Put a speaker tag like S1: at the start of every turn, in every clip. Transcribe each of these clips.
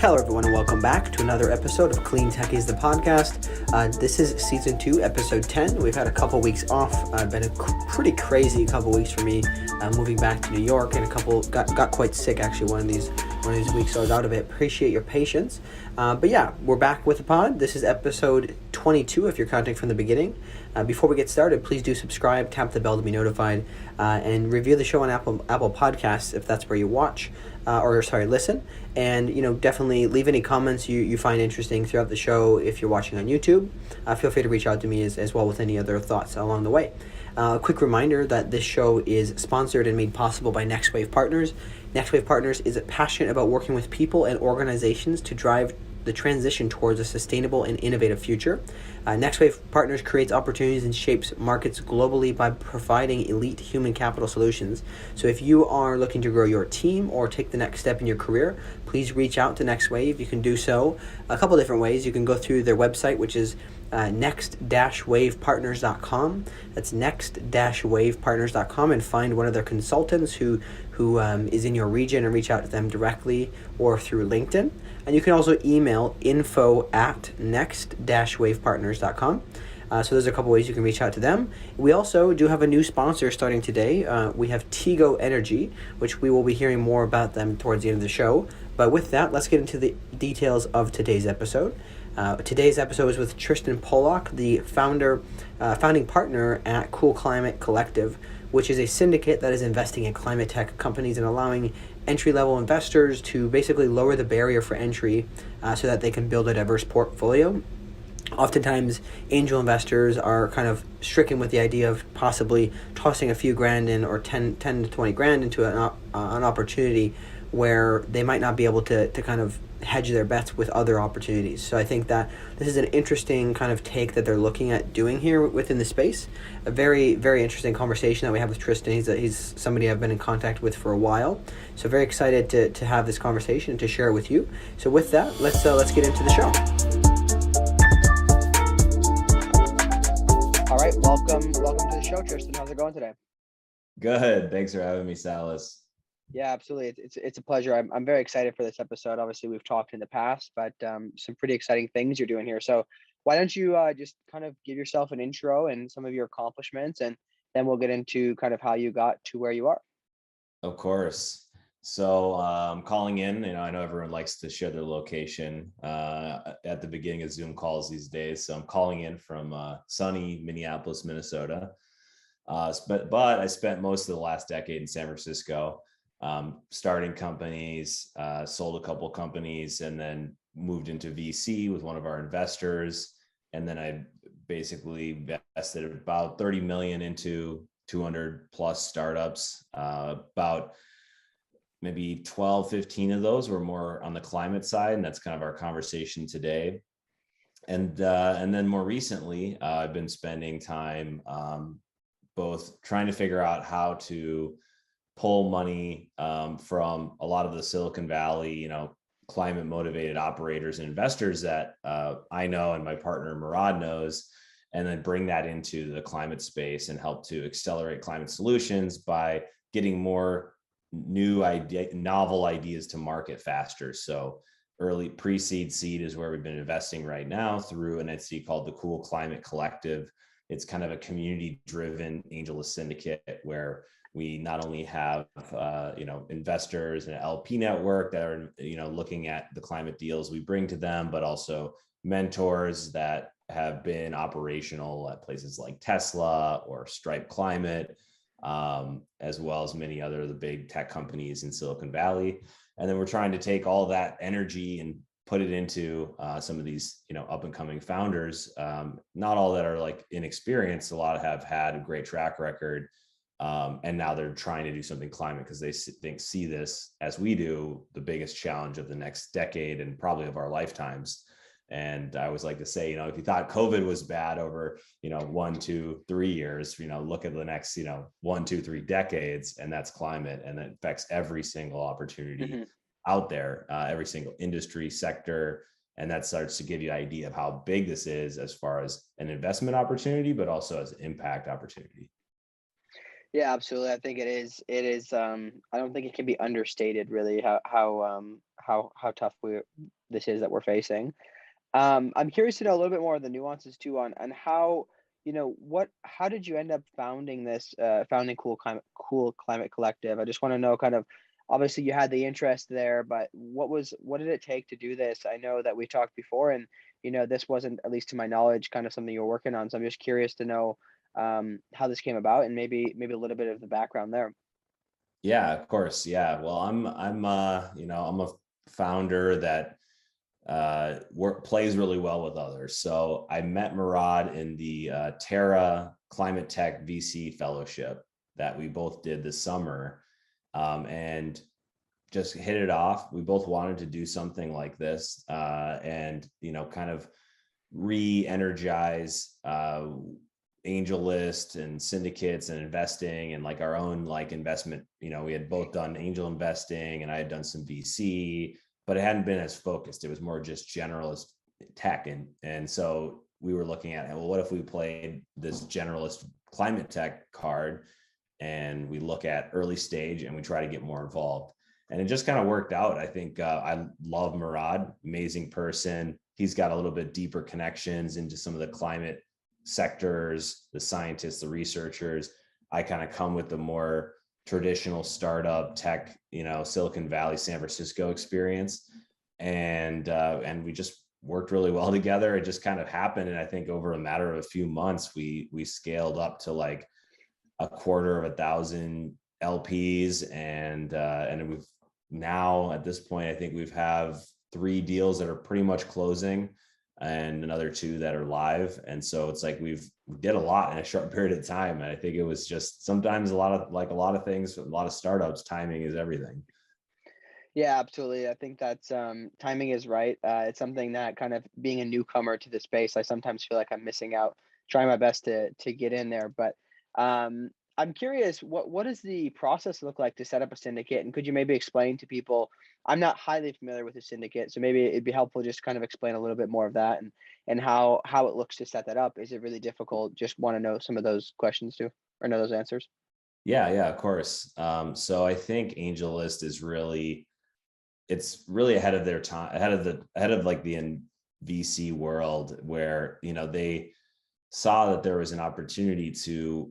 S1: Hello, everyone, and welcome back to another episode of CleanTechies, the podcast. This is season 2, episode 10. We've had a couple weeks off. Been a pretty crazy couple weeks for me, moving back to New York, and got quite sick actually one of these weeks, so I was out of it. Appreciate your patience. But yeah, we're back with the pod. This is episode 22 if you're counting from the beginning. Before we get started, please do subscribe, tap the bell to be notified, and review the show on Apple Podcasts if that's where you watch. Listen, and definitely leave any comments you find interesting throughout the show. If you're watching on YouTube, feel free to reach out to me as well with any other thoughts along the way. A quick reminder that this show is sponsored and made possible by Next Wave Partners. Next Wave Partners is passionate about working with people and organizations to drive the transition towards a sustainable and innovative future. Next Wave Partners creates opportunities and shapes markets globally by providing elite human capital solutions. So if you are looking to grow your team or take the next step in your career, please reach out to Next Wave. You can do so a couple different ways. You can go through their website, which is next-wavepartners.com. That's next-wavepartners.com, and find one of their consultants who is in your region and reach out to them directly or through LinkedIn. And you can also email info@next-wavepartners.com. So there's a couple ways you can reach out to them. We also do have a new sponsor starting today. We have Tigo Energy, which we will be hearing more about them towards the end of the show. But with that, let's get into the details of today's episode. Today's episode is with Tristan Pollock, the founding partner at Cool Climate Collective, which is a syndicate that is investing in climate tech companies and allowing entry-level investors to basically lower the barrier for entry so that they can build a diverse portfolio. Oftentimes, angel investors are kind of stricken with the idea of possibly tossing a few grand in, or 10 to 20 grand into an opportunity where they might not be able to kind of hedge their bets with other opportunities. So I think that this is an interesting kind of take that they're looking at doing here within the space. A very, very interesting conversation that we have with Tristan. He's somebody I've been in contact with for a while. So very excited to have this conversation and to share it with you. So with that, let's get into the show. All right, welcome to the show, Tristan. How's it going today?
S2: Good. Thanks for having me, Salas.
S1: Yeah, absolutely. It's a pleasure. I'm very excited for this episode. Obviously, we've talked in the past, but some pretty exciting things you're doing here. So why don't you just kind of give yourself an intro and some of your accomplishments, and then we'll get into kind of how you got to where you are.
S2: Of course. So I'm calling in. I know everyone likes to share their location at the beginning of Zoom calls these days. So I'm calling in from sunny Minneapolis, Minnesota. But I spent most of the last decade in San Francisco. Starting companies, sold a couple companies, and then moved into VC with one of our investors. And then I basically invested about 30 million into 200 plus startups. About maybe 12, 15 of those were more on the climate side. And that's kind of our conversation today. And then more recently, I've been spending time both trying to figure out how to pull money from a lot of the Silicon Valley, climate motivated operators and investors that I know and my partner Mehrad knows, and then bring that into the climate space and help to accelerate climate solutions by getting more novel ideas to market faster. So early pre-seed seed is where we've been investing right now through an entity called the Cool Climate Collective. It's kind of a community-driven angel syndicate where we not only have investors and an LP network that are looking at the climate deals we bring to them, but also mentors that have been operational at places like Tesla or Stripe Climate, as well as many other of the big tech companies in Silicon Valley. And then we're trying to take all that energy and put it into some of these up and coming founders. Not all that are like inexperienced. A lot have had a great track record. And now they're trying to do something climate because they see this, as we do, the biggest challenge of the next decade and probably of our lifetimes. And I always like to say, if you thought COVID was bad over, 1, 2, 3 years, look at the next, 1, 2, 3 decades, and that's climate. And it affects every single opportunity out there, every single industry sector. And that starts to give you an idea of how big this is as far as an investment opportunity, but also as an impact opportunity.
S1: Yeah, absolutely. I think it is. It is. I don't think it can be understated, really, how tough we this is that we're facing. I'm curious to know a little bit more of the nuances too on how, how did you end up founding Cool Climate Collective? I just want to know kind of, obviously you had the interest there, but what did it take to do this? I know that we talked before, and this wasn't, at least to my knowledge, kind of something you were working on. So I'm just curious to know how this came about, and maybe a little bit of the background there.
S2: Yeah, of course. Yeah. Well, I'm a founder that plays really well with others. So I met Mehrad in the Terra ClimateTech VC fellowship that we both did this summer, and just hit it off. We both wanted to do something like this, and kind of re-energize angel list and syndicates and investing and like our own like investment. We had both done angel investing and I had done some VC, but it hadn't been as focused. It was more just generalist tech. And so we were looking at, well, what if we played this generalist climate tech card and we look at early stage and we try to get more involved? And it just kind of worked out. I think I love Mehrad, amazing person. He's got a little bit deeper connections into some of the climate sectors, the scientists, the researchers. I kind of come with the more traditional startup tech, Silicon Valley, San Francisco experience. And we just worked really well together. It just kind of happened. And I think over a matter of a few months, we scaled up to like 250,000 LPs. And we've now at this point, I think we've have 3 deals that are pretty much closing and another 2 that are live. And so it's like we did a lot in a short period of time. And I think it was just sometimes a lot of things, a lot of startups, timing is everything.
S1: Yeah, absolutely. I think that's timing is right. It's something that, kind of being a newcomer to the space, I sometimes feel like I'm missing out, trying my best to get in there. But I'm curious, what does the process look like to set up a syndicate? And could you maybe explain to people? I'm not highly familiar with the syndicate, so maybe it'd be helpful just kind of explain a little bit more of that, and how it looks to set that up. Is it really difficult? Just want to know some of those questions too, or know those answers.
S2: Yeah, of course. So I think AngelList is it's really ahead of their time, ahead of like the VC world, where they saw that there was an opportunity to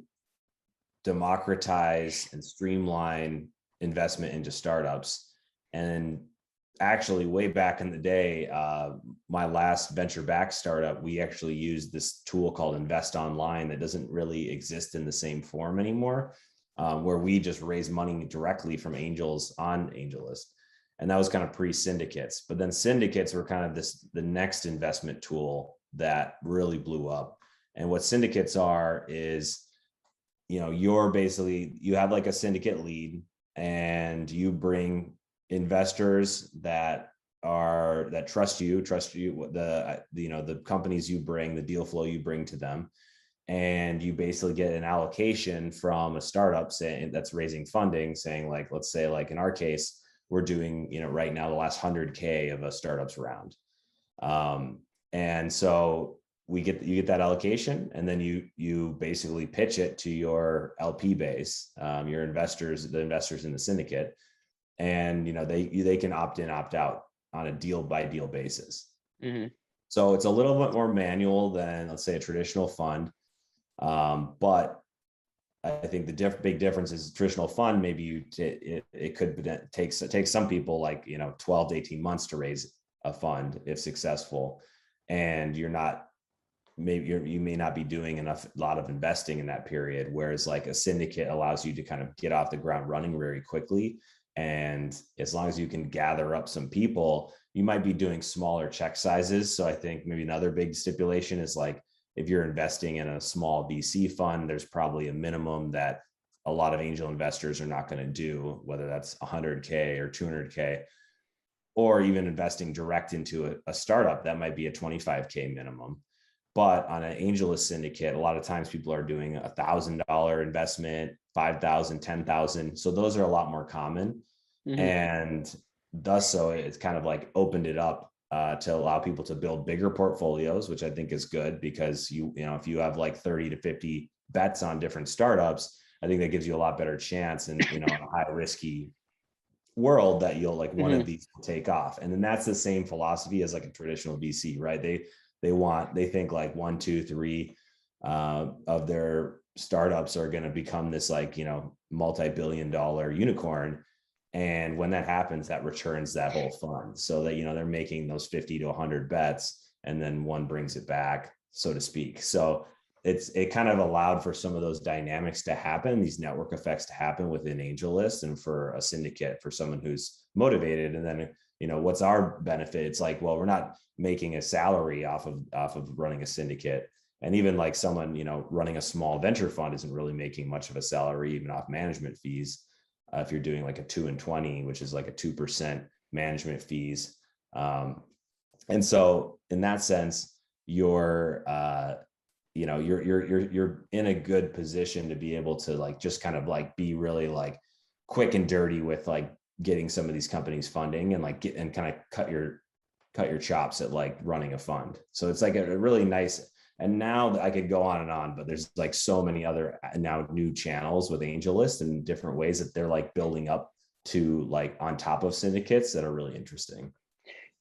S2: democratize and streamline investment into startups. And actually, way back in the day, my last venture back startup, we actually used this tool called Invest Online that doesn't really exist in the same form anymore, where we just raise money directly from angels on AngelList. And that was kind of pre-syndicates. But then syndicates were kind of the next investment tool that really blew up. And what syndicates are is, you have like a syndicate lead, and you bring investors that trust you, the companies you bring, the deal flow you bring to them. And you basically get an allocation from a startup saying that's raising funding, saying like, let's say like in our case, we're doing, right now the last 100K of a startups round. And so you get that allocation, and then you basically pitch it to your LP base, your investors, the investors in the syndicate, and they can opt in, opt out on a deal by deal basis.
S1: Mm-hmm.
S2: So it's a little bit more manual than, let's say, a traditional fund, but I think the big difference is traditional fund. Maybe it could take some people like 12 to 18 months to raise a fund if successful, and you may not be doing a lot of investing in that period. Whereas like a syndicate allows you to kind of get off the ground running very quickly, and as long as you can gather up some people, you might be doing smaller check sizes. So I think maybe another big stipulation is like, if you're investing in a small VC fund, there's probably a minimum that a lot of angel investors are not going to do, whether that's 100K or 200K, or even investing direct into a startup, that might be a 25K minimum. But on an AngelList syndicate, a lot of times people are doing $1,000 investment, 5,000, 10,000. So those are a lot more common. Mm-hmm. And thus, so it's kind of like opened it up to allow people to build bigger portfolios, which I think is good, because if you have like 30 to 50 bets on different startups, I think that gives you a lot better chance and, you know, a high risky world that you'll like one of these will take off. And then that's the same philosophy as like a traditional VC, right? They think like 1, 2, 3 of their startups are going to become this like, you know, multi-billion-dollar unicorn. And when that happens, that returns that whole fund, so that, you know, they're making those 50 to 100 bets and then one brings it back, so to speak. So it kind of allowed for some of those dynamics to happen, these network effects to happen within AngelList and for a syndicate, for someone who's motivated. And then, you know, what's our benefit? It's like, well, we're not making a salary off of running a syndicate. And even like someone, you know, running a small venture fund isn't really making much of a salary, even off management fees. If you're doing like a 2 and 20, which is like a 2% management fees. And so in that sense, you're you know, you're in a good position to be able to like just kind of like be really like quick and dirty with like getting some of these companies funding and like get and kind of cut your chops at like running a fund. So it's like a really nice. And now I could go on and on, but there's like so many other now new channels with AngelList and different ways that they're like building up to like on top of syndicates that are really interesting.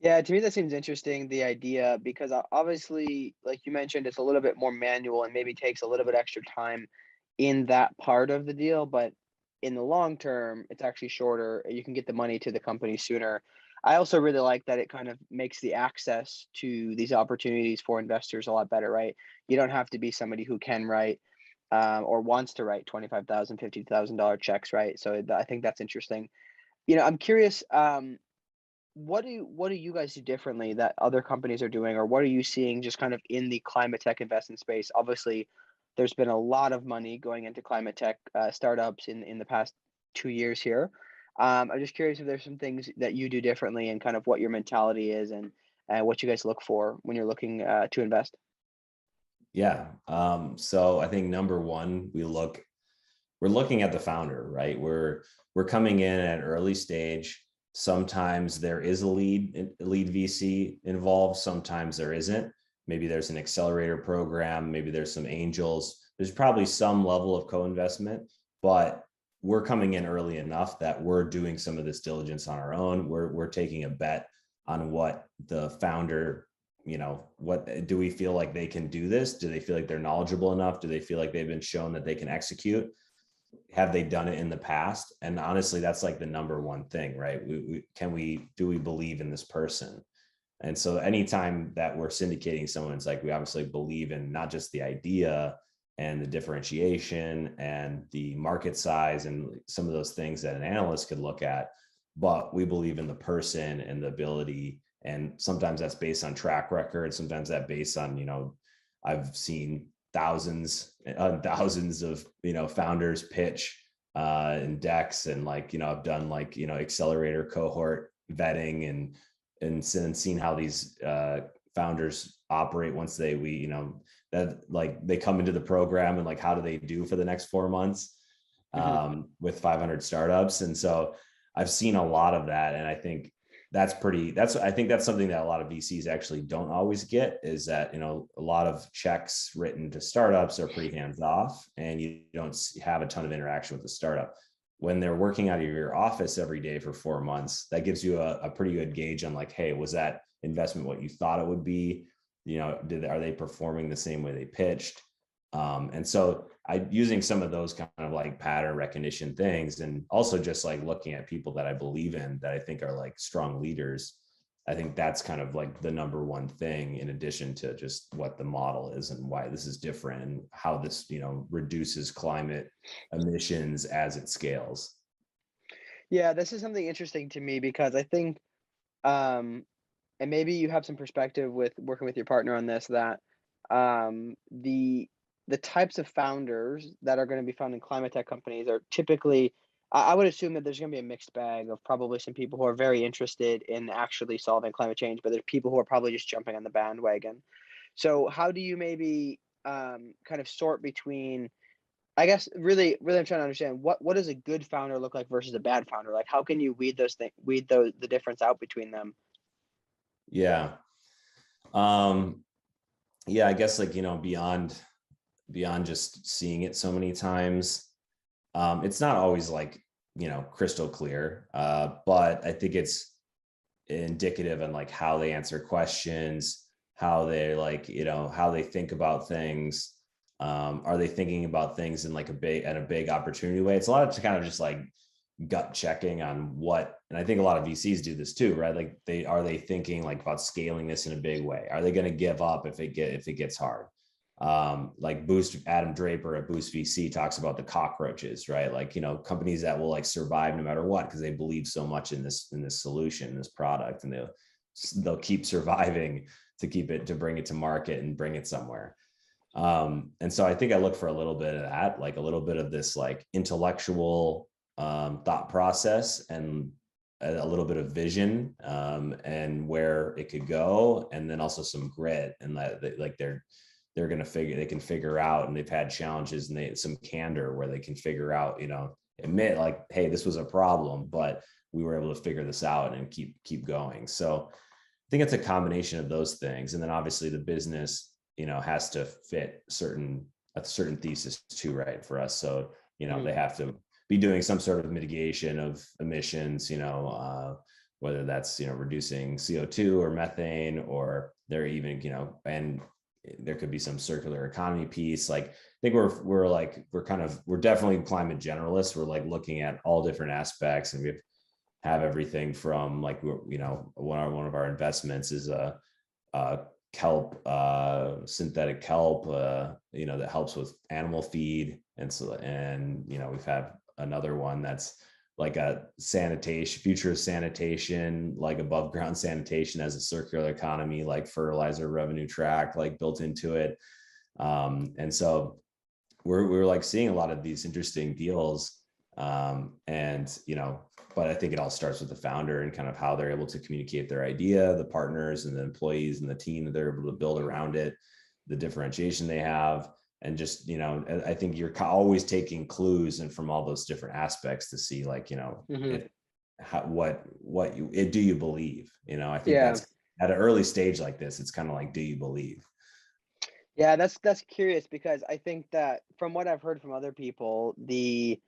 S3: Yeah, to me that seems interesting, the idea, because obviously, like you mentioned, it's a little bit more manual and maybe takes a little bit extra time in that part of the deal, but in the long term, it's actually shorter. You can get the money to the company sooner. I also really like that it kind of makes the access to these opportunities for investors a lot better, right? You don't have to be somebody who can write or wants to write $25,000, $50,000 checks, right? So I think that's interesting. I'm curious. What do you guys do differently that other companies are doing, or what are you seeing just kind of in the climate tech investment space? Obviously, there's been a lot of money going into climate tech startups in the past 2 years here. I'm just curious if there's some things that you do differently and kind of what your mentality is and what you guys look for when you're looking to invest.
S2: Yeah. So I think number one, we're looking at the founder, right? We're coming in at an early stage. Sometimes there is a lead VC involved. Sometimes there isn't. Maybe there's an accelerator program. Maybe there's some angels. There's probably some level of co-investment, but we're coming in early enough that we're doing some of this diligence on our own. We're taking a bet on what the founder, what do we feel like they can do this? Do they feel like they're knowledgeable enough? Do they feel like they've been shown that they can execute? Have they done it in the past? And honestly, that's like the number one thing, right? Do we believe in this person? And so anytime that we're syndicating someone, it's like we obviously believe in not just the idea and the differentiation and the market size and some of those things that an analyst could look at, but we believe in the person and the ability. And sometimes that's based on track record. Sometimes that's based on, I've seen thousands and thousands of, founders pitch in decks, and I've done accelerator cohort vetting and seen how these founders operate once they come into the program, and how do they do for the next 4 months with 500 startups. And so I've seen a lot of that. And I think I think that's something that a lot of VCs actually don't always get, is that, a lot of checks written to startups are pretty hands off, and you don't have a ton of interaction with the startup. When they're working out of your office every day for 4 months, that gives you a pretty good gauge on hey, was that investment what you thought it would be? Are they performing the same way they pitched? And so using some of those kind of pattern recognition things, and also just looking at people that I believe in, that I think are strong leaders. I think that's kind of the number one thing, in addition to just what the model is and why this is different and how this, reduces climate emissions as it scales.
S3: Yeah, this is something interesting to me because I think, and maybe you have some perspective with working with your partner on this, that the types of founders that are going to be found in climate tech companies are typically, I would assume that there's going to be a mixed bag of probably some people who are very interested in actually solving climate change, but there's people who are probably just jumping on the bandwagon. So how do you maybe kind of sort between, I guess, really I'm trying to understand what does a good founder look like versus a bad founder? How can you weed the difference out between them?
S2: Yeah. Yeah, I guess beyond just seeing it so many times, It's not always like, crystal clear, but I think it's indicative in like how they answer questions, how they like, how they think about things. Are they thinking about things in like a big opportunity way? It's a lot of kind of just like gut checking on what, and I think a lot of VCs do this too, right? Like are they thinking like about scaling this in a big way? Are they going to give up if it gets hard? Like Adam Draper at Boost VC talks about the cockroaches, right? Like, companies that will like survive no matter what, because they believe so much in this solution, this product, and they'll keep surviving to bring it to market and bring it somewhere. And so I think I look for a little bit of that, like a little bit of this like intellectual thought process, and a little bit of vision, and where it could go, and then also some grit, and like they're going to they can figure out, and they've had challenges, and some candor where they can figure out, admit like, hey, this was a problem, but we were able to figure this out and keep going. So I think it's a combination of those things. And then obviously the business, has to fit a certain thesis too, right, for us. So, they have to be doing some sort of mitigation of emissions, whether that's, reducing CO2 or methane, or they're even, and there could be some circular economy piece. Like, I think we're definitely climate generalists. We're like looking at all different aspects, and we have everything from like, one of our investments is a kelp, synthetic kelp, that helps with animal feed. And so, we've had another one that's like a future of sanitation, like above ground sanitation as a circular economy, like fertilizer revenue track, like built into it. And so we're like seeing a lot of these interesting deals. And, but I think it all starts with the founder and kind of how they're able to communicate their idea, the partners and the employees and the team that they're able to build around it, the differentiation they have. And just, I think you're always taking clues and from all those different aspects to see like, if, do you believe, I think that's at an early stage like this, it's kind of like, do you believe?
S3: Yeah, that's curious, because I think that from what I've heard from other people, the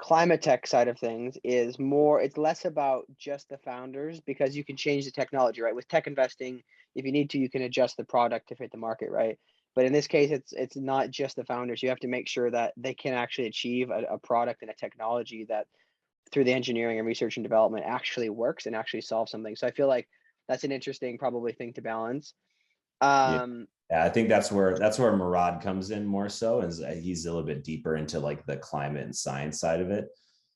S3: ClimateTech side of things it's less about just the founders, because you can change the technology, right? With tech investing, if you need to, you can adjust the product to fit the market, right? But in this case, it's not just the founders. You have to make sure that they can actually achieve a product and a technology that through the engineering and research and development actually works and actually solves something. So I feel like that's an interesting probably thing to balance.
S2: Yeah. I think that's where Mehrad comes in more so, is he's a little bit deeper into like the climate and science side of it.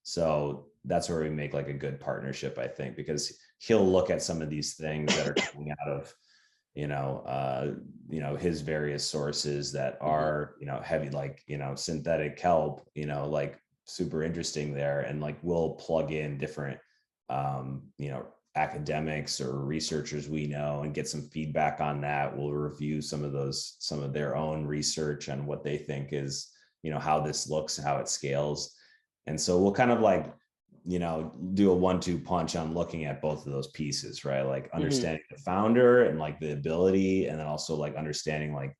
S2: So that's where we make like a good partnership, I think, because he'll look at some of these things that are coming out of, his various sources that are, heavy, like, synthetic kelp, like super interesting there. And like, we'll plug in different, academics or researchers we know and get some feedback on that. We'll review some of their own research on what they think is, how this looks, how it scales. And so we'll kind of like, do a 1-2 punch on looking at both of those pieces, right? Like understanding the founder and like the ability, and then also like understanding like,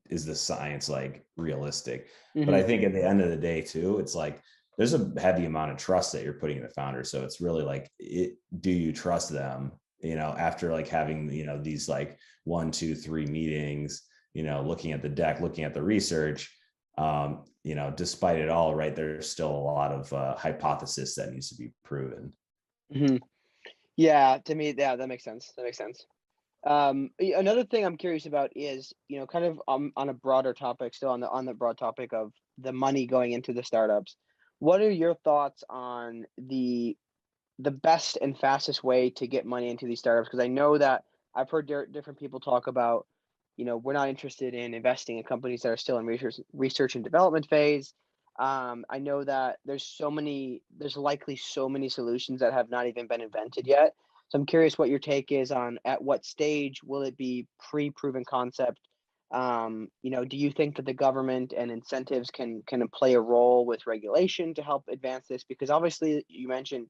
S2: is the science like realistic? But I think at the end of the day too, it's like, there's a heavy amount of trust that you're putting in the founder. So it's really like, do you trust them, after like having, these like 1, 2, 3 meetings, looking at the deck, looking at the research, despite it all, right, there's still a lot of hypothesis that needs to be proven.
S3: Yeah, to me, yeah, that makes sense. Another thing I'm curious about is, kind of on a broader topic, still on the broad topic of the money going into the startups. What are your thoughts on the best and fastest way to get money into these startups? Because I know that I've heard different people talk about, we're not interested in investing in companies that are still in research and development phase. I know that there's likely so many solutions that have not even been invented yet. So I'm curious what your take is on at what stage will it be pre-proven concept? Do you think that the government and incentives can play a role with regulation to help advance this? Because obviously you mentioned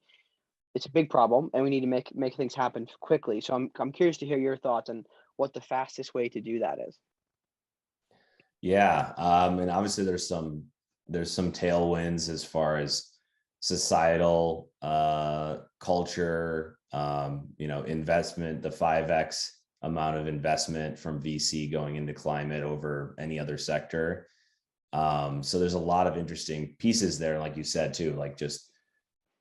S3: it's a big problem and we need to make things happen quickly. So I'm curious to hear your thoughts on what the fastest way to do that is.
S2: Yeah. And obviously there's some there's some tailwinds as far as societal culture, investment, the 5x amount of investment from VC going into climate over any other sector. So there's a lot of interesting pieces there, like you said too, like just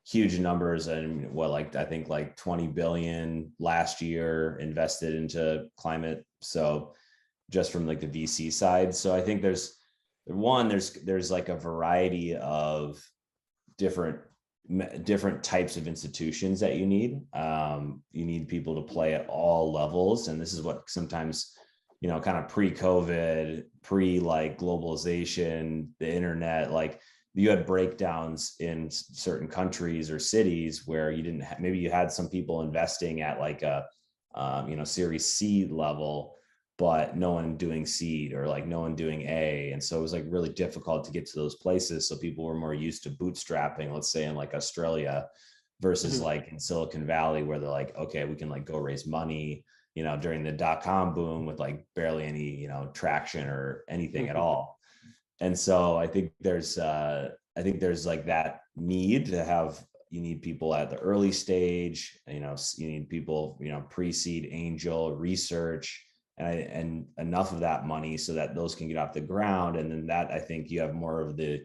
S2: huge numbers. And I think like 20 billion last year invested into climate. So just from like the VC side. So I think there's like a variety of different types of institutions that you need. You need people to play at all levels. And this is what sometimes, kind of pre-COVID, like globalization, the internet, like you had breakdowns in certain countries or cities where you didn't maybe you had some people investing at like a, Series C level, but no one doing seed or like no one doing A. And so it was like really difficult to get to those places. So people were more used to bootstrapping, let's say in like Australia versus like in Silicon Valley, where they're like, okay, we can like go raise money, during the dot-com boom with like barely any, traction or anything at all. And so I think there's like that need to have, you need people at the early stage, you need people, pre-seed, angel, research, and enough of that money so that those can get off the ground. And then that, I think you have more of the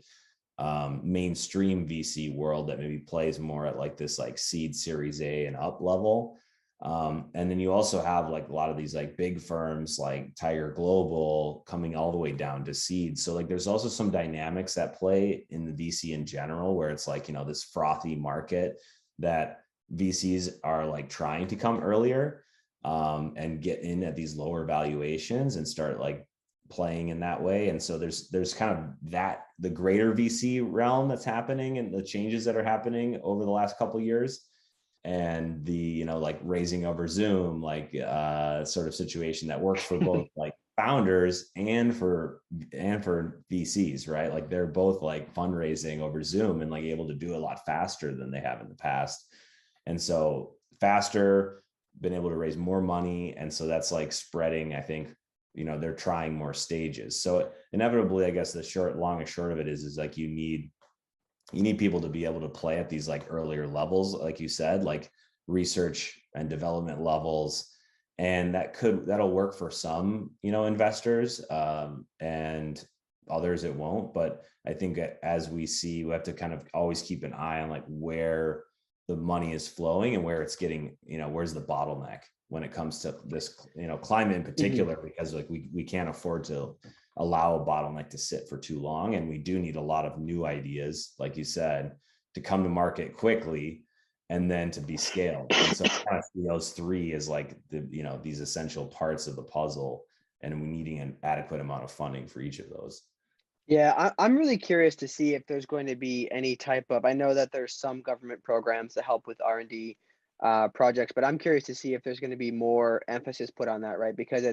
S2: mainstream VC world that maybe plays more at like this like seed, Series A and up level. And then you also have like a lot of these like big firms like Tiger Global coming all the way down to seed. So like there's also some dynamics that play in the VC in general, where it's like, this frothy market that VCs are like trying to come earlier and get in at these lower valuations and start like playing in that way. And so there's kind of that, the greater VC realm that's happening and the changes that are happening over the last couple of years. And the, like raising over Zoom, like sort of situation that works for both like founders and for VCs, right? Like they're both like fundraising over Zoom and like able to do a lot faster than they have in the past. And so faster, been able to raise more money. And so that's like spreading, I think, they're trying more stages. So inevitably, I guess the long and short of it is like you need people to be able to play at these like earlier levels, like you said, like research and development levels. And that'll work for some, investors, and others it won't. But I think as we see, we have to kind of always keep an eye on like where the money is flowing and where it's getting, where's the bottleneck when it comes to this, climate in particular, because like we can't afford to allow a bottleneck to sit for too long. And we do need a lot of new ideas, like you said, to come to market quickly and then to be scaled. And so kind of see those three as like the, these essential parts of the puzzle, and we needing an adequate amount of funding for each of those.
S3: Yeah, I'm really curious to see if there's going to be any type of, I know that there's some government programs that help with R&D projects, but I'm curious to see if there's going to be more emphasis put on that, right? Because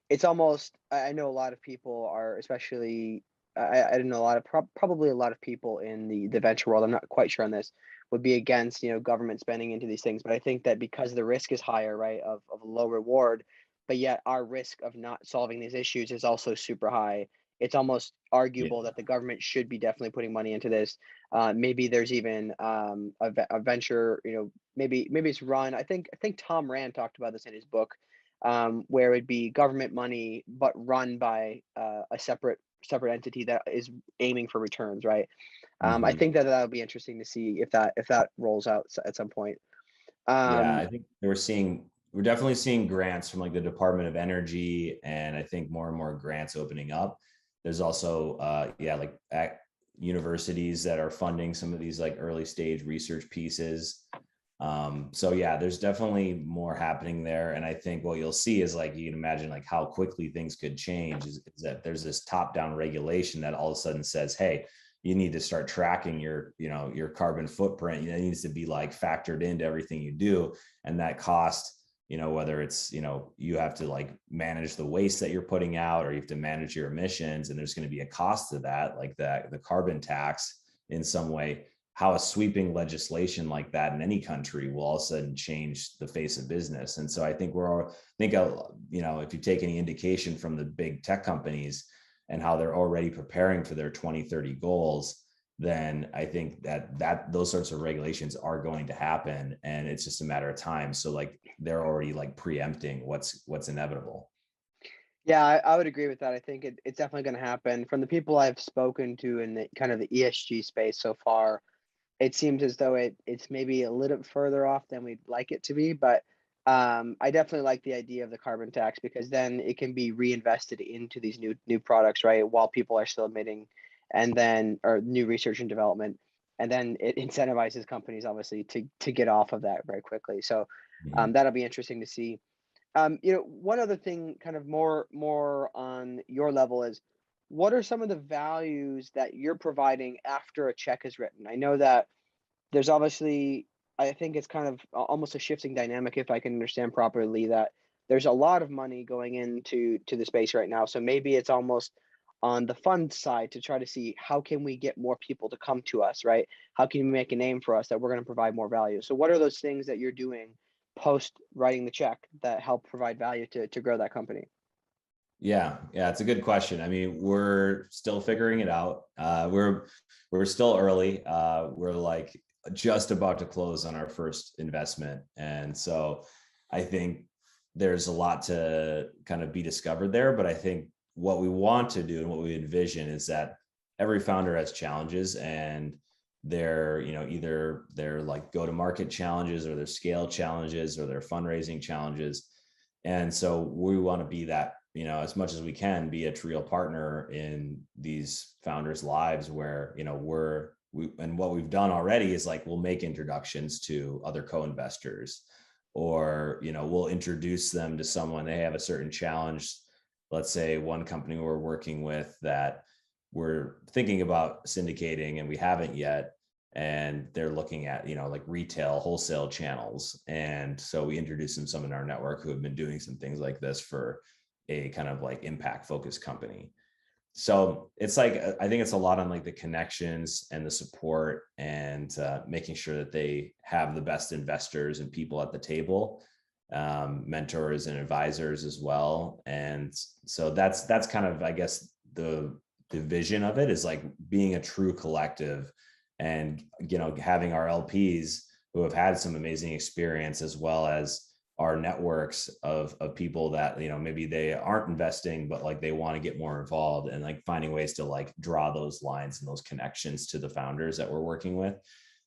S3: it's almost, I know a lot of people are, especially, I don't know, probably a lot of people in the venture world, I'm not quite sure on this, would be against, government spending into these things. But I think that because the risk is higher, right, of a low reward, but yet our risk of not solving these issues is also super high. It's almost arguable that the government should be definitely putting money into this. Maybe there's even a venture, maybe it's run. I think Tom Rand talked about this in his book, where it'd be government money but run by a separate entity that is aiming for returns, right? I think that would be interesting to see if that rolls out at some point.
S2: Yeah, I think we're definitely seeing grants from like the Department of Energy, and I think more and more grants opening up. There's also like universities that are funding some of these like early stage research pieces. So yeah, there's definitely more happening there. And I think what you'll see is like, you can imagine like how quickly things could change is that there's this top-down regulation that all of a sudden says, hey, you need to start tracking your carbon footprint. It needs to be like factored into everything you do. And that cost, whether it's, you have to like manage the waste that you're putting out, or you have to manage your emissions, and there's going to be a cost to that, like the carbon tax in some way. How a sweeping legislation like that in any country will all of a sudden change the face of business. And so I think if you take any indication from the big tech companies and how they're already preparing for their 2030 goals, then I think that those sorts of regulations are going to happen, and it's just a matter of time. So like they're already like preempting what's inevitable.
S3: Yeah, I would agree with that. I think it's definitely going to happen. From the people I've spoken to in the kind of the ESG space so far, it seems as though it's maybe a little further off than we'd like it to be, but I definitely like the idea of the carbon tax because then it can be reinvested into these new products, right? While people are still emitting, and then or new research and development, and then it incentivizes companies obviously to get off of that very quickly. So
S2: Mhm.
S3: that'll be interesting to see. One other thing, kind of more on your level is, what are some of the values that you're providing after a check is written? I know that there's obviously, I think it's kind of almost a shifting dynamic, if I can understand properly, that there's a lot of money going into the space right now. So maybe it's almost on the fund side to try to see how can we get more people to come to us, right? How can we make a name for us that we're going to provide more value? So what are those things that you're doing post writing the check that help provide value to grow that company?
S2: Yeah, it's a good question. I mean, we're still figuring it out. We're still early. We're like just about to close on our first investment, and so I think there's a lot to kind of be discovered there. But I think what we want to do and what we envision is that every founder has challenges, and they're either they're like go to market challenges, or their scale challenges, or their fundraising challenges. And so we want to be that, as much as we can, be a real partner in these founders' lives where, and what we've done already is like, we'll make introductions to other co-investors, or, we'll introduce them to someone. They have a certain challenge. Let's say one company we're working with that we're thinking about syndicating and we haven't yet, and they're looking at like retail wholesale channels, and so we introduced them some in our network who have been doing some things like this for a kind of like impact focused company. So it's like, I think it's a lot on like the connections and the support, and making sure that they have the best investors and people at the table, mentors and advisors as well. And so that's kind of, I guess, the vision of it is like being a true collective, and having our LPs who have had some amazing experience, as well as our networks of people that maybe they aren't investing, but like they want to get more involved, and like finding ways to like draw those lines and those connections to the founders that we're working with.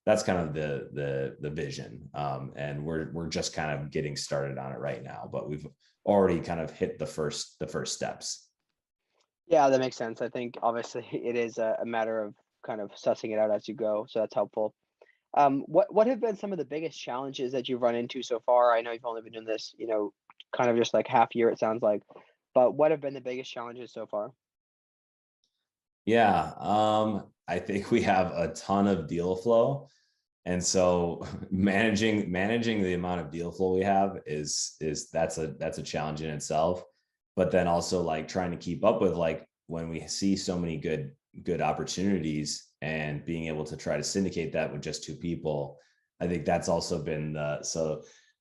S2: That's kind of the vision, and we're just kind of getting started on it right now, but we've already kind of hit the first steps.
S3: Yeah, that makes sense. I think obviously it is a matter of kind of sussing it out as you go, so that's helpful. What have been some of the biggest challenges that you've run into so far? I know you've only been doing this, kind of just like half year, it sounds like, but what have been the biggest challenges so far?
S2: Yeah, I think we have a ton of deal flow, and so managing the amount of deal flow we have is that's a challenge in itself. But then also like trying to keep up with, like, when we see so many good opportunities, and being able to try to syndicate that with just two people. I think that's also been I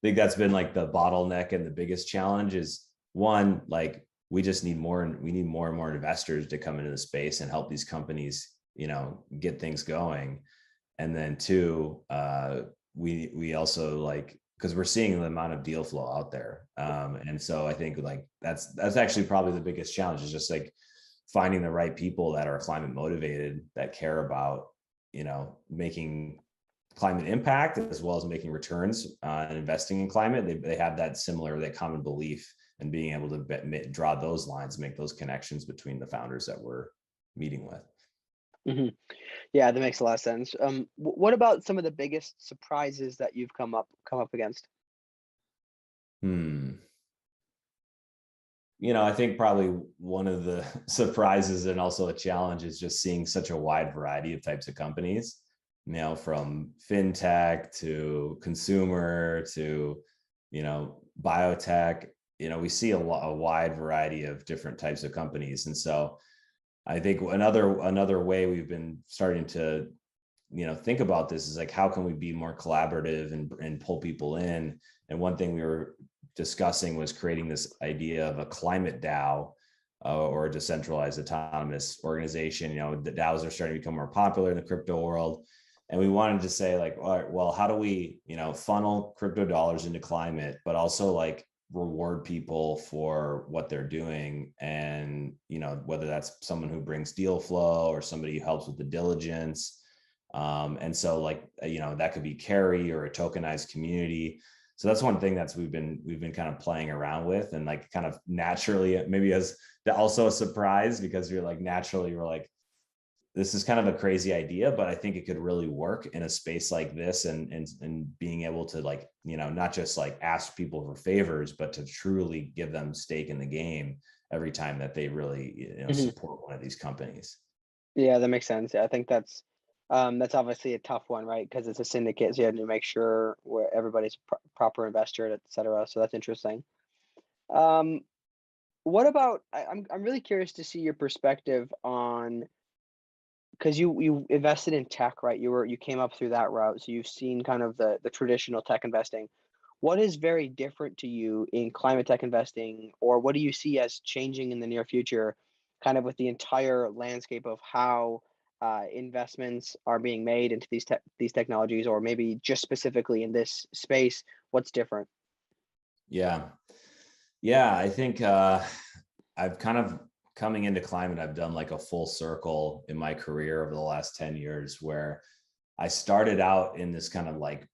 S2: think that's been like the bottleneck, and the biggest challenge is, one, like we just need more, and we need more and more investors to come into the space and help these companies, get things going. And then two, we also like, because we're seeing the amount of deal flow out there, and so I think like that's actually probably the biggest challenge, is just like finding the right people that are climate motivated, that care about making climate impact, as well as making returns, and investing in climate. They have that common belief, and being able to draw those lines, make those connections between the founders that we're meeting with.
S3: Hmm. Yeah, that makes a lot of sense. What about some of the biggest surprises that you've come up against?
S2: Hmm. I think probably one of the surprises, and also a challenge, is just seeing such a wide variety of types of companies, from fintech to consumer to, biotech. We see a wide variety of different types of companies. And so I think another way we've been starting to, think about this is like, how can we be more collaborative and pull people in? And one thing we were discussing was creating this idea of a climate DAO, or a decentralized autonomous organization. The DAOs are starting to become more popular in the crypto world. And we wanted to say like, all right, well, how do we, funnel crypto dollars into climate, but also like reward people for what they're doing? And, whether that's someone who brings deal flow or somebody who helps with the diligence. And so like, that could be carry or a tokenized community. So that's one thing we've been kind of playing around with, and like kind of naturally, maybe as also a surprise, because we're like, this is kind of a crazy idea, but I think it could really work in a space like this, and being able to like, not just like ask people for favors, but to truly give them stake in the game every time that they really, support one of these companies.
S3: Yeah, that makes sense. Yeah, I think that's obviously a tough one, right? Because it's a syndicate, so you have to make sure where everybody's proper investor, et cetera. So that's interesting. Um, what about? I'm really curious to see your perspective on, because you invested in tech, right? You came up through that route, so you've seen kind of the traditional tech investing. What is very different to you in climate tech investing, or what do you see as changing in the near future, kind of with the entire landscape of how investments are being made into these technologies, or maybe just specifically in this space? What's different?
S2: Yeah. I think I've kind of coming into climate, I've done like a full circle in my career over the last 10 years, where I started out in this kind of like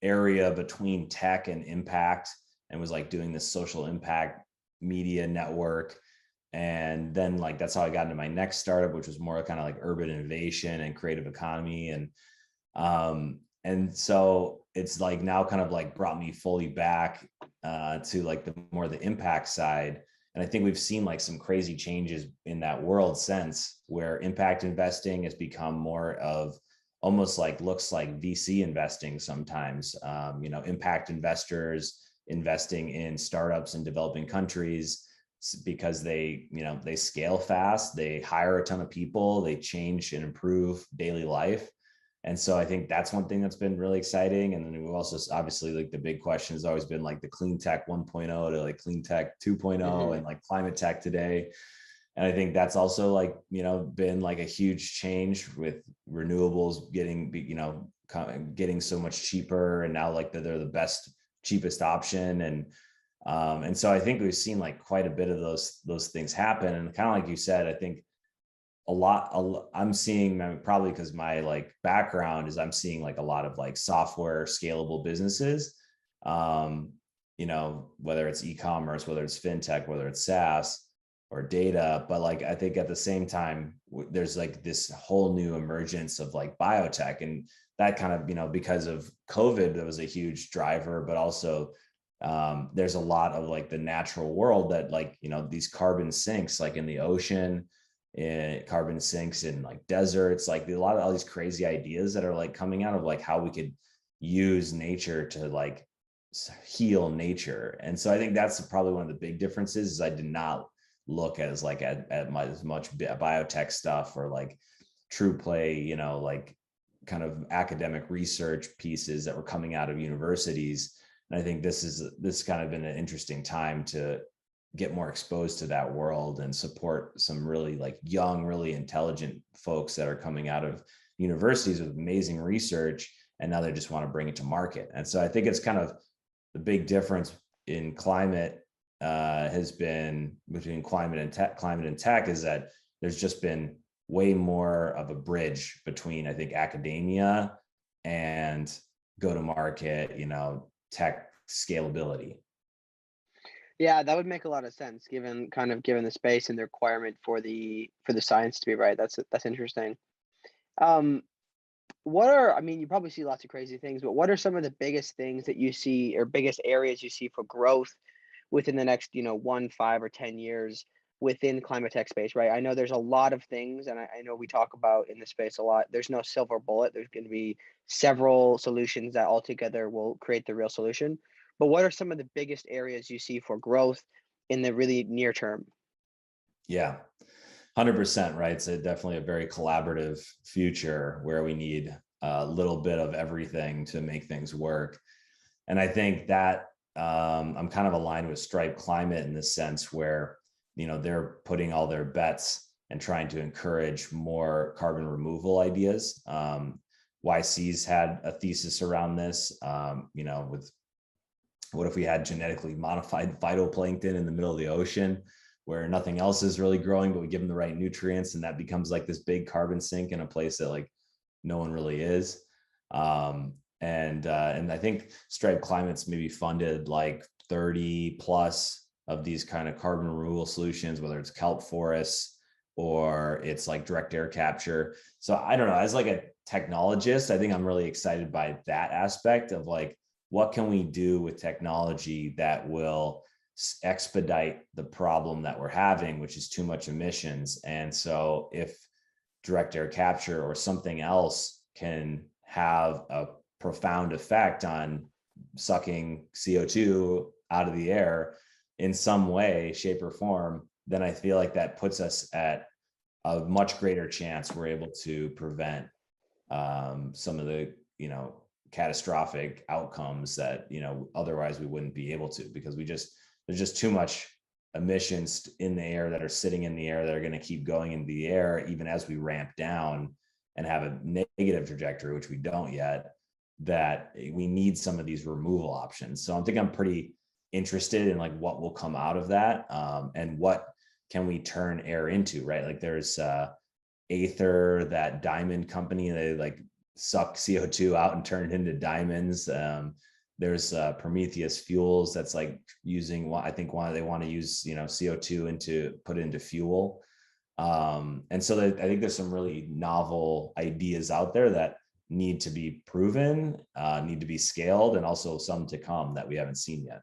S2: area between tech and impact, and was like doing this social impact media network. And then like, that's how I got into my next startup, which was more kind of like urban innovation and creative economy. And so it's like now kind of like brought me fully back to like the impact side. And I think we've seen like some crazy changes in that world since, where impact investing has become more of almost like looks like VC investing sometimes. Impact investors investing in startups in developing countries because they scale fast, they hire a ton of people, they change and improve daily life. And so I think that's one thing that's been really exciting. And then we've also, obviously, like the big question has always been like the clean tech 1.0 to like clean tech 2.0 and like climate tech today. And I think that's also like, been like a huge change with renewables getting so much cheaper. And now like they're the best, cheapest option. And so I think we've seen like quite a bit of those things happen. And kind of like you said, I think I'm seeing, probably because my like background is, I'm seeing like a lot of like software scalable businesses, whether it's e-commerce, whether it's fintech, whether it's SaaS or data. But like, I think at the same time, there's like this whole new emergence of like biotech, and that kind of, because of COVID, that was a huge driver, but also there's a lot of like the natural world that like, these carbon sinks like in the ocean, carbon sinks in like deserts, like a lot of all these crazy ideas that are like coming out of like how we could use nature to like heal nature. And so I think that's probably one of the big differences, is I did not look as like at as much biotech stuff or like true play, like kind of academic research pieces that were coming out of universities. And I think this kind of been an interesting time to get more exposed to that world and support some really like young, really intelligent folks that are coming out of universities with amazing research. And now they just want to bring it to market. And so I think it's kind of the big difference in climate has been between climate and tech is that there's just been way more of a bridge between, I think, academia and go to market, tech scalability.
S3: Yeah, that would make a lot of sense given the space and the requirement for the science to be right. That's interesting. Um, I mean, you probably see lots of crazy things, but what are some of the biggest things that you see, or biggest areas you see for growth within the next, 1, 5, or 10 years within climate tech space, right? I know there's a lot of things, and I know we talk about in the space a lot. There's no silver bullet. There's going to be several solutions that altogether will create the real solution. But what are some of the biggest areas you see for growth in the really near term?
S2: Yeah, 100%, right? It's definitely a very collaborative future where we need a little bit of everything to make things work. And I think that I'm kind of aligned with Stripe Climate in this sense, where they're putting all their bets and trying to encourage more carbon removal ideas. YC's had a thesis around this, with what if we had genetically modified phytoplankton in the middle of the ocean where nothing else is really growing, but we give them the right nutrients, and that becomes like this big carbon sink in a place that like no one really is. And I think Stripe Climate's maybe funded like 30 plus of these kind of carbon removal solutions, whether it's kelp forests or it's like direct air capture. So I don't know, as like a technologist, I think I'm really excited by that aspect of like, what can we do with technology that will expedite the problem that we're having, which is too much emissions. And so if direct air capture or something else can have a profound effect on sucking CO2 out of the air in some way, shape, or form, then I feel like that puts us at a much greater chance we're able to prevent some of the, catastrophic outcomes that, otherwise we wouldn't be able to, because there's just too much emissions in the air that are sitting in the air that are going to keep going into the air, even as we ramp down and have a negative trajectory, which we don't yet, that we need some of these removal options. So I think I'm pretty interested in like what will come out of that, and what can we turn air into, right? Like there's Aether, that diamond company, they like suck CO2 out and turn it into diamonds. There's Prometheus Fuels that's like using they want to use CO2 put into fuel. And so I think there's some really novel ideas out there that need to be proven, need to be scaled, and also some to come that we haven't seen yet.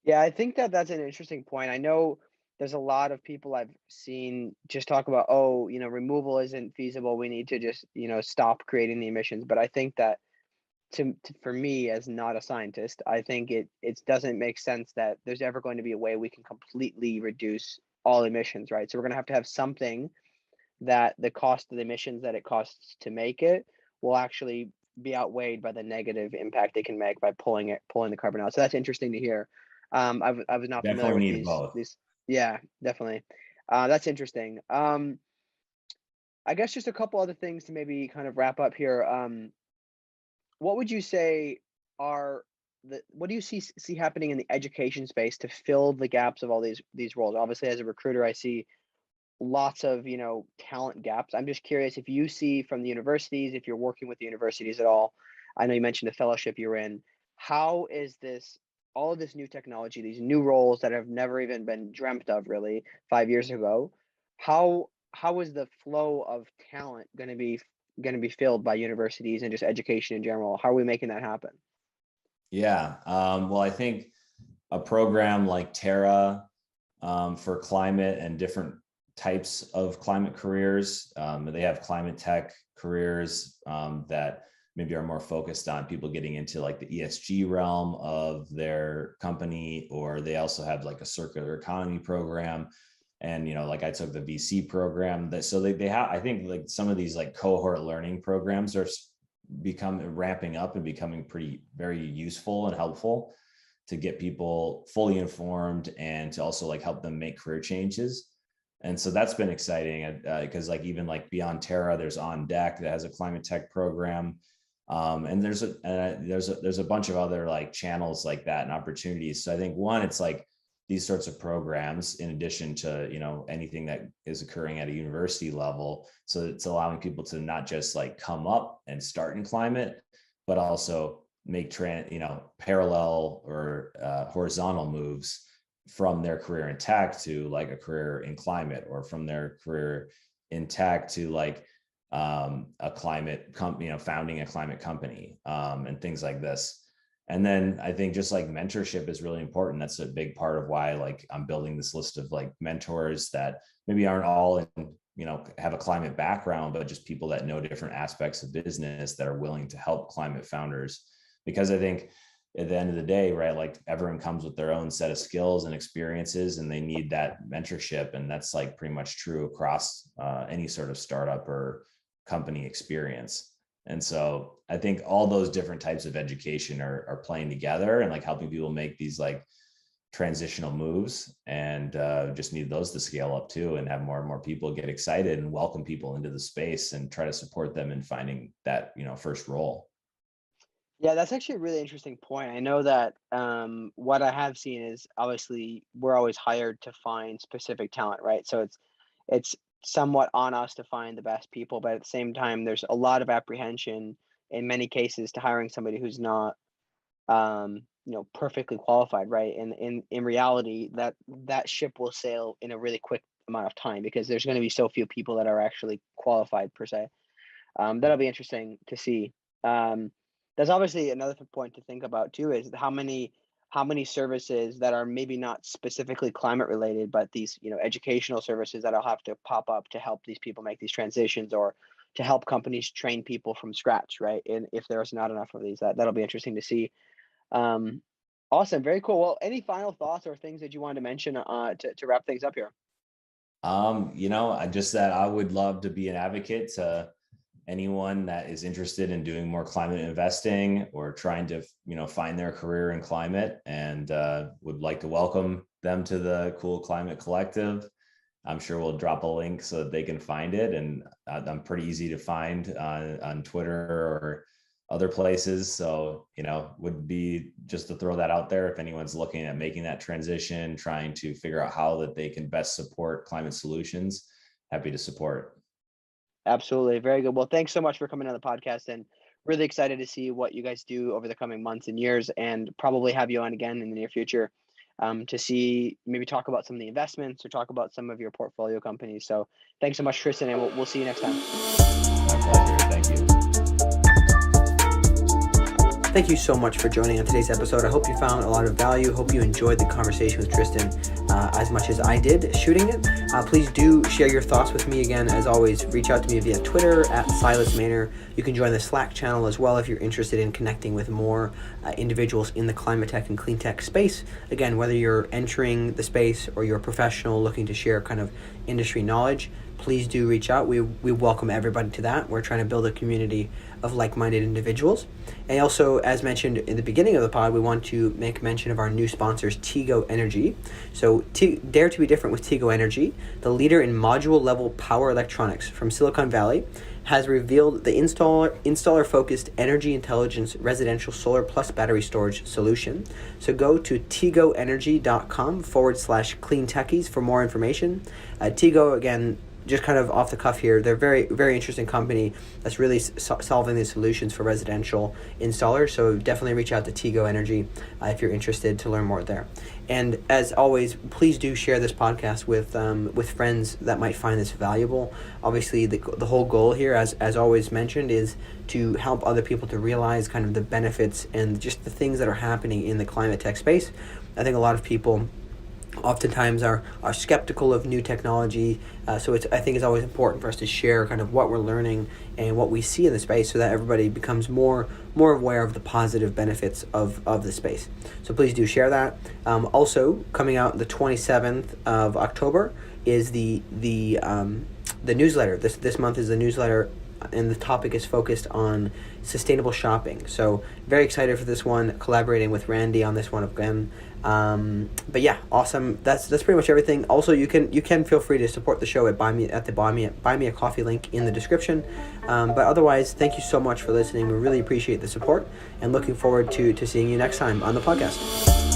S3: Yeah, I think that that's an interesting point. I know there's a lot of people I've seen just talk about, oh, removal isn't feasible. We need to just, stop creating the emissions. But I think that for me, as not a scientist, I think it doesn't make sense that there's ever going to be a way we can completely reduce all emissions, right? So we're going to have something that the cost of the emissions that it costs to make it will actually be outweighed by the negative impact they can make by pulling the carbon out. So that's interesting to hear. I was not familiar
S2: Definitely
S3: with
S2: need both.
S3: these. Yeah, definitely. That's interesting. I guess just a couple other things to maybe kind of wrap up here. What would you say what do you see happening in the education space to fill the gaps of all these roles? Obviously, as a recruiter, I see lots of talent gaps. I'm just curious if you see from the universities, if you're working with the universities at all. I know you mentioned the fellowship you're in. How is all of this new technology, these new roles that have never even been dreamt of really 5 years ago? How is the flow of talent going to be filled by universities and just education in general? How are we making that happen?
S2: Yeah. Well, I think a program like Terra for climate and different types of climate careers, they have ClimateTech careers that maybe are more focused on people getting into like the ESG realm of their company, or they also have like a circular economy program. And, like I took the VC program so they have, I think like some of these like cohort learning programs are ramping up and becoming very useful and helpful to get people fully informed and to also like help them make career changes. And so that's been exciting because like even like beyond Terra, there's On Deck that has a ClimateTech program. And there's a bunch of other like channels like that and opportunities. So I think it's like these sorts of programs, in addition to, anything that is occurring at a university level. So it's allowing people to not just like come up and start in climate, but also make parallel or horizontal moves from their career in tech to like a career in climate, or from their career in tech to like a climate company, founding a climate company, and things like this. And then I think just like mentorship is really important. That's a big part of why like I'm building this list of like mentors that maybe aren't all in, have a climate background, but just people that know different aspects of business that are willing to help climate founders. Because I think at the end of the day, right, like everyone comes with their own set of skills and experiences, and they need that mentorship. And that's like pretty much true across any sort of startup or company experience. And so I think all those different types of education are playing together and like helping people make these like transitional moves, and just need those to scale up too, and have more and more people get excited and welcome people into the space and try to support them in finding that, first role.
S3: Yeah, that's actually a really interesting point. I know that what I have seen is obviously we're always hired to find specific talent, right? So it's somewhat on us to find the best people, but at the same time, there's a lot of apprehension in many cases to hiring somebody who's not perfectly qualified, right? And in reality, that ship will sail in a really quick amount of time because there's going to be so few people that are actually qualified per se. That'll be interesting to see. There's obviously another point to think about too is how many services that are maybe not specifically climate related, but these educational services that'll have to pop up to help these people make these transitions or to help companies train people from scratch, right? And if there's not enough of these, that'll be interesting to see. Um, awesome, very cool. Well, any final thoughts or things that you wanted to mention to wrap things up here?
S2: I just that I would love to be an advocate to anyone that is interested in doing more climate investing or trying to, find their career in climate, and would like to welcome them to the Cool Climate Collective. I'm sure we'll drop a link so that they can find it. And I'm pretty easy to find on Twitter or other places. So, would be just to throw that out there. If anyone's looking at making that transition, trying to figure out how that they can best support climate solutions, happy to support.
S3: Absolutely. Very good. Well, thanks so much for coming on the podcast and really excited to see what you guys do over the coming months and years and probably have you on again in the near future to see maybe talk about some of the investments or talk about some of your portfolio companies. So thanks so much, Tristan, and we'll see you next time.
S2: My pleasure. Thank you.
S1: Thank you so much for joining on today's episode. I hope you found a lot of value. Hope you enjoyed the conversation with Tristan as much as I did shooting it. Please do share your thoughts with me again. As always, reach out to me via Twitter at Silas Maynor. You can join the Slack channel as well if you're interested in connecting with more individuals in the ClimateTech and CleanTech space. Again, whether you're entering the space or you're a professional looking to share kind of industry knowledge, please do reach out. We welcome everybody to that. We're trying to build a community of like-minded individuals. And also, as mentioned in the beginning of the pod, we want to make mention of our new sponsors, Tigo Energy. So dare to be different with Tigo Energy, the leader in module-level power electronics from Silicon Valley, has revealed the installer-focused energy intelligence residential solar plus battery storage solution. So go to tigoenergy.com/CleanTechies for more information. Tigo, again, just kind of off the cuff here, they're very, very interesting company that's really solving these solutions for residential installers. So definitely reach out to Tigo Energy if you're interested to learn more there. And as always, please do share this podcast with friends that might find this valuable. Obviously, the whole goal here, as always mentioned, is to help other people to realize kind of the benefits and just the things that are happening in the climate tech space. I think a lot of people oftentimes are skeptical of new technology, so I think it's always important for us to share kind of what we're learning and what we see in the space so that everybody becomes more aware of the positive benefits of the space. So please do share that. Also, coming out the 27th of October is the newsletter. This month is the newsletter, and the topic is focused on sustainable shopping. So very excited for this one, collaborating with Randy on this one again. But yeah, awesome. That's pretty much everything. Also, you can feel free to support the show at buy me a coffee link in the description. But otherwise, thank you so much for listening. We really appreciate the support and looking forward to seeing you next time on the podcast.